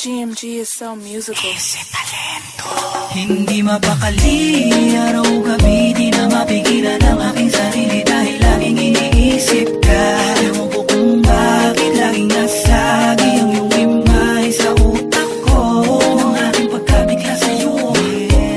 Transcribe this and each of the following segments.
GMG is so musical. Ese talento. Hindi mapakali, araw-gabi, di na mapigilan ang aking sarili dahil laging iniisip ka. Ewan ko kung bakit laging nasagi ang iyong imay sa utak ko. Nang aking pagkabigla sa'yo,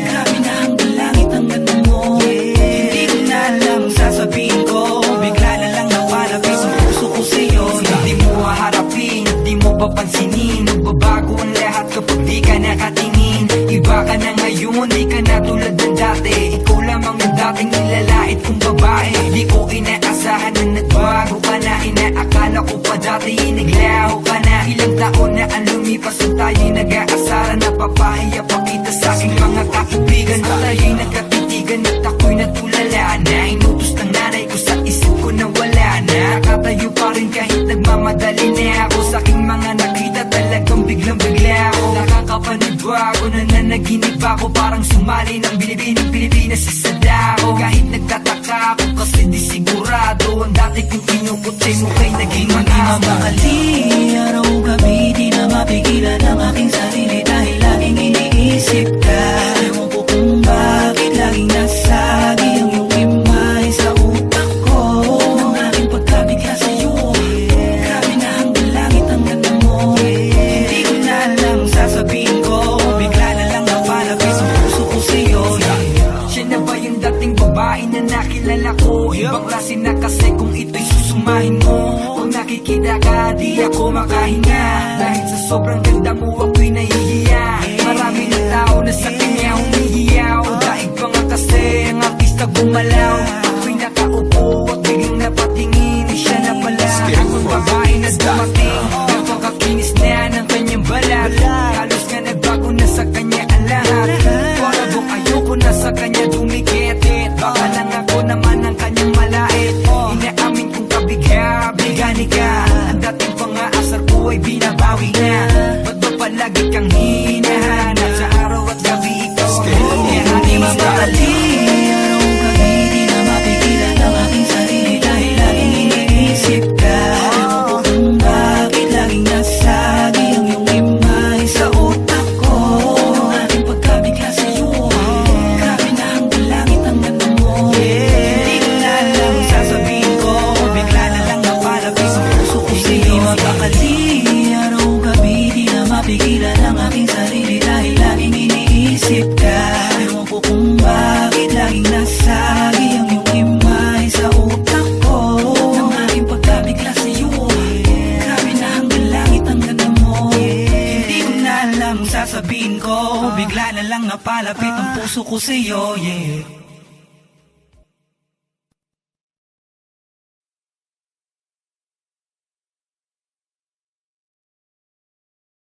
grabe na hanggang langit ang ganda mo. Hindi ko na alam ang sasabihin ko, bigla na lang napalapit ang puso ko sa'yo. Hindi mo haharapin, di mo papansinin, magbabago ang lahat kapag di ka nakatingin. Iba ka na ngayon, di ka na tulad ng dati. Ikaw lamang ang dating nilalait kong babae. Di ko inaasahan na nagbago ka na. Inaakala ko pa dati naglaho ka na. Ilang taon na ang lumipas at tayo'y nag-aasaran. Napapahiya pa kita sa aking mga kaibigan. Tayo'y nagkatitigan at ako'y natulala na. Inutos ng nanay ko sa isip ko na wala na. Nakatayo pa rin kahit nagmamadali na ako. Sa aking mga nakita talagang biglang-bigla ako. Nakakapanigbago na nanaginip ako. Parang sumali ng Binibining Pilipinas sa sadako. Kahit nagtataka ako kasi di sigurado. Ang dati kong kinukutay mo kay naging mapakali, araw-gabi, di na mapigilan ang aking sarili dahil laging iniisip ka. Ewan ko kung bakit laging nasagi ang iyong imay sa utak ko. Nang aking pagkabigla sa'yo, grabe na hanggang langit ang ganda mo. Hindi ko na alam ang sasabihin ko, bigla na lang napalapit ang puso ko sa'yo. Siya na ba yung dating babae na nakilala ko? Ibang klase na kasi kung ito'y susumahin mo. Kung nakikita ka, di ako makahinga. Dahil sa sobrang ganda mo, ako'y nahihiya. Marami na tao na sa kanya humihiyaw. Daig pa nga kasi ang artista gumalaw. Ako'y nakaupo at biglang napatingin. Siya na pala ang babae na dumating. Napakakinis na ng kanyang balat. Halos nga nagbago na sa kanya ang lahat. Parabong ayoko na sa kanya dumikit. Baka lang ako naman ang kanyang malait. Inaamin kong kabigha-bigani ka. Ang dating pangaasar ko ay binabawi na. Ba't ba palagi kang hinahanap? Sa araw at gabi ikaw ang hindi mapakali, araw-gabi, di na mapigilan ang aking sarili dahil laging iniisip ka. Ewan ko kung bakit laging nasagi ang iyong imay sa utak ko. Nang aking pagkabigla sa'yo, grabe na hanggang langit ang ganda mo. Hindi ko na alam ang sasabihin ko, bigla na lang napalapit ang puso ko sa'yo. Hindi mapakali, araw-gabi, di na mapigilan ang aking sarili dahil laging iniisip ka. Ewan ko kung bakit laging nasagi ang iyong imay sa utak ko. Nang aking pagkabigla sa'yo, grabe na hanggang langit ang ganda mo. Hindi ko na alam ang sasabihin ko, bigla na lang napalapit ang puso ko sa'yo, yeah.